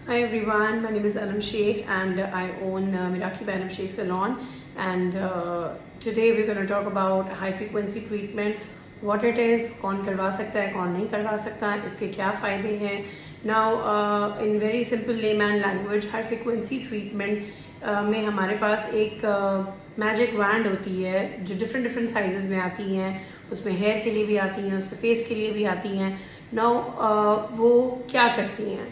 Hi everyone, my name is Alam Sheikh and I own Miraki by Alam Sheikh Salon, and today we're going to talk about high frequency treatment, what it is, कौन करवा सकता है, कौन नहीं करवा सकता, इसके क्या फ़ायदे हैं. Now in very simple layman language, high frequency treatment में हमारे पास एक मैजिक वैंड होती है जो डिफरेंट डिफरेंट साइजेस में आती हैं. उसमें हेयर के लिए भी आती हैं, उसमें फेस के लिए भी आती हैं. नाउ वो क्या करती हैं,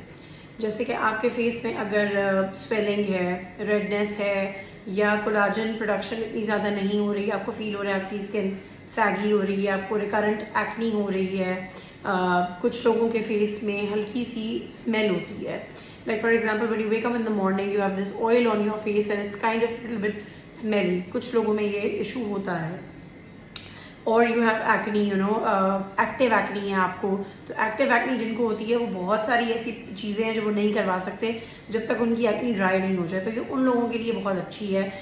जैसे कि आपके फेस में अगर स्वेलिंग है, रेडनेस है, या कोलाजन प्रोडक्शन इतनी ज़्यादा नहीं हो रही, आपको फील हो रहा है आपकी स्किन सैगी हो रही है, आपको रिकरेंट एक्नी हो रही है. कुछ लोगों के फेस में हल्की सी स्मेल होती है. Like for example when you wake up in the morning you have this oil on your face and it's kind of little bit smelly. कुछ लोगों में ये इशू होता है. और you have acne, active acne है आपको. तो एक्टिव एक्नी जिनको होती है वो बहुत सारी ऐसी चीज़ें हैं जो वो नहीं करवा सकते जब तक उनकी एक्नी ड्राई नहीं हो जाए. तो ये उन लोगों के लिए बहुत अच्छी है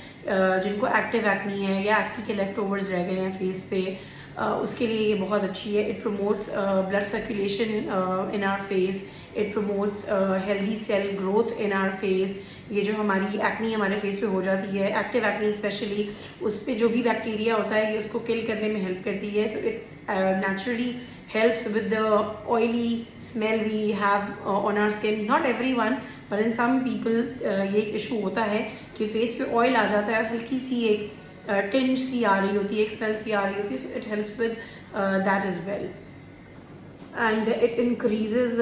जिनको एक्टिव एक्नी है या एक्नी के लेफ्ट ओवर्स रह गए हैं फेस पे. उसके लिए ये बहुत अच्छी है. It promotes blood circulation in our face. It promotes healthy cell growth in our face. ये जो हमारी एक्नी हमारे फेस पे हो जाती है, एक्टिव एक्नी स्पेशली, उस पर जो भी बैक्टीरिया होता है ये उसको किल करने में हेल्प करती है. तो it naturally helps with the oily smell we have on our skin. Not everyone, but in some people ये एक इशू होता है कि फेस पे ऑयल आ जाता है और हल्की सी एक टिंज सी आ रही होती है, एक स्मेल सी आ रही होती है. So it helps with that as well. And it increases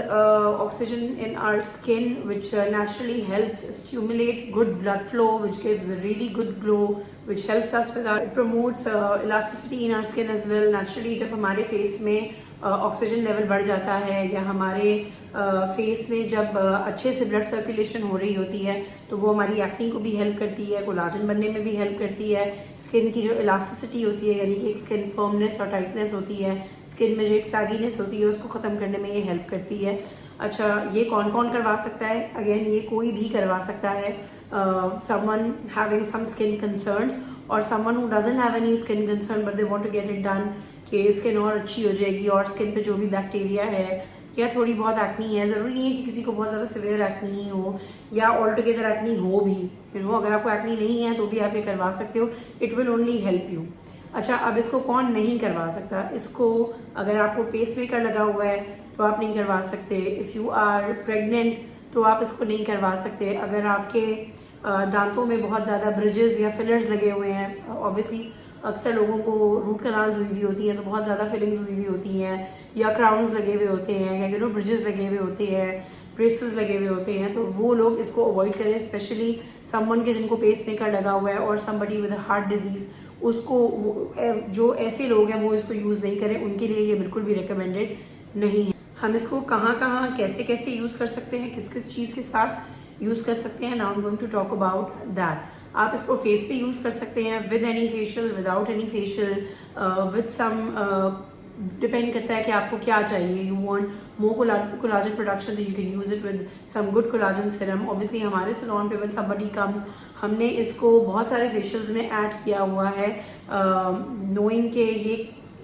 oxygen in our skin, which naturally helps stimulate good blood flow, which gives a really good glow, which helps us with our, it promotes elasticity in our skin as well. Naturally जब हमारे face में oxygen level बढ़ जाता है या हमारे face में जब अच्छे से ब्लड सर्कुलेशन हो रही होती है तो वो हमारी एक्नी को भी हेल्प करती है, कोलाजन बनने में भी हेल्प करती है. स्किन की जो इलास्टिसिटी होती है, यानी कि एक स्किन फर्मनेस और टाइटनेस होती है, स्किन में जो एक सैगीनेस होती है उसको ख़त्म करने में ये हेल्प करती है. अच्छा, ये कौन कौन करवा सकता है? अगेन ये कोई भी करवा सकता है. Someone having some skin concerns और someone who doesn't have any skin concern but they want to get it done, कि स्किन और अच्छी हो जाएगी और स्किन पे जो भी बैक्टीरिया है या थोड़ी बहुत एक्नी है. ज़रूरी नहीं है कि किसी को बहुत ज़्यादा सिवियर एक्नी ही हो या ऑल टुगेदर एक्नी हो भी. अगर आपको एक्नी नहीं है तो भी आप ये करवा सकते हो. It will only help you. अच्छा, अब इसको कौन नहीं करवा सकता? इसको अगर आपको पेस मेकर लगा हुआ है तो आप नहीं करवा सकते. इफ़ यू आर प्रेग्नेंट तो आप इसको नहीं करवा सकते. अगर आपके दांतों में बहुत ज़्यादा ब्रिजेस या फिलर्स लगे हुए हैं, ऑब्वियसली अक्सर लोगों को रूट कनाल्स हुई हुई होती हैं तो बहुत ज़्यादा फिलिंग्स हुई हुई होती हैं, या क्राउन्स लगे हुए होते हैं, या ब्रिजेस लगे हुए होते हैं, ब्रेसेस लगे हुए होते हैं, तो वो लोग इसको अवॉइड करें. स्पेशली समवन के जिनको पेस मेकर लगा हुआ है और समबडी विद हार्ट डिजीज़, उसको जो ऐसे लोग हैं वो इसको यूज़ नहीं करें. उनके लिए ये बिल्कुल भी रिकमेंडेड नहीं है. हम इसको कहाँ कहाँ कैसे कैसे यूज़ कर सकते हैं, किस किस चीज़ के साथ यूज़ कर सकते हैं, now I am going to talk about that. आप इसको फेस पे यूज़ कर सकते हैं with any facial, without any facial, with some, depend करता है कि आपको क्या चाहिए. You want more collagen production तो you can use it with some good collagen serum. Obviously हमारे सैलून पे व्हेन समबडी कम्स, हमने इसको बहुत सारे फेशियल्स में ऐड किया हुआ है, नोइंग के ये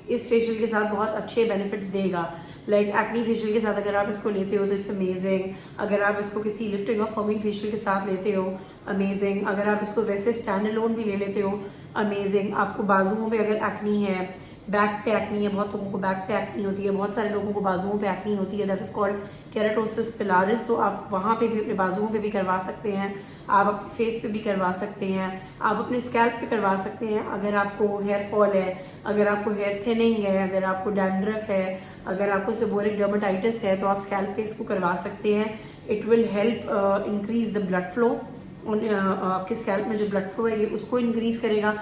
इस फेशियल के साथ बहुत अच्छे बेनिफिट्स देगा. लाइक एक्नी फेशियल के साथ अगर आप इसको लेते हो तो इट्स अमेजिंग. अगर आप इसको किसी लिफ्टिंग और फॉर्मिंग फेशियल के साथ लेते हो, अमेजिंग. अगर आप इसको वैसे स्टैंड अलोन भी ले लेते हो, अमेजिंग. आपको बाजुओं पे अगर एक्नी है, बैक पे एक्नी है, बहुत लोगों को बैक पे एक्नी होती है, बहुत सारे लोगों को बाजुओं पे एक्नी होती है, दैट इज कॉल्ड केराटोसिस पिलारिस. तो आप वहाँ पे भी, अपने बाजुओं पे भी करवा सकते हैं, आप अपने फेस पे भी करवा सकते हैं, आप अपने स्कैल्प पे करवा सकते हैं. अगर आपको हेयर फॉल है, अगर आपको हेयर थिनिंग है, अगर आपको डैंड्रफ है, अगर आपको सेबोरिक डर्मेटाइटिस है तो आप स्कैल्प पे इसको करवा सकते हैं. It will help increase the blood flow. आपके स्कैल्प में जो ब्लड फ्लो है ये उसको इंक्रीज करेगा.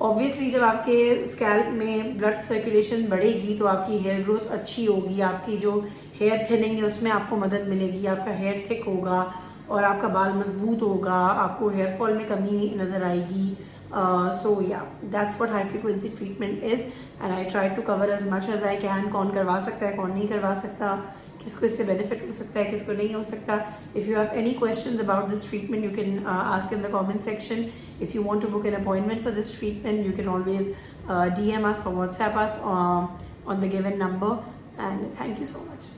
ऑब्वियसली जब आपके स्कैल्प में ब्लड सर्कुलेशन बढ़ेगी तो आपकी हेयर ग्रोथ अच्छी होगी, आपकी जो हेयर थिनिंग है उसमें आपको मदद मिलेगी, आपका हेयर थिक होगा और आपका बाल मजबूत होगा, आपको हेयर फॉल में कमी नज़र आएगी. So yeah that's what high frequency treatment is and I try to cover as much as I can. कौन करवा सकता है, कौन नहीं करवा सकता, किसको इससे बेनिफिट हो सकता है, किसको नहीं हो सकता. If you have any questions about this treatment you can ask in the comment section. If you want to book an appointment for this treatment you can always DM us or WhatsApp us on the given number. And thank you so much.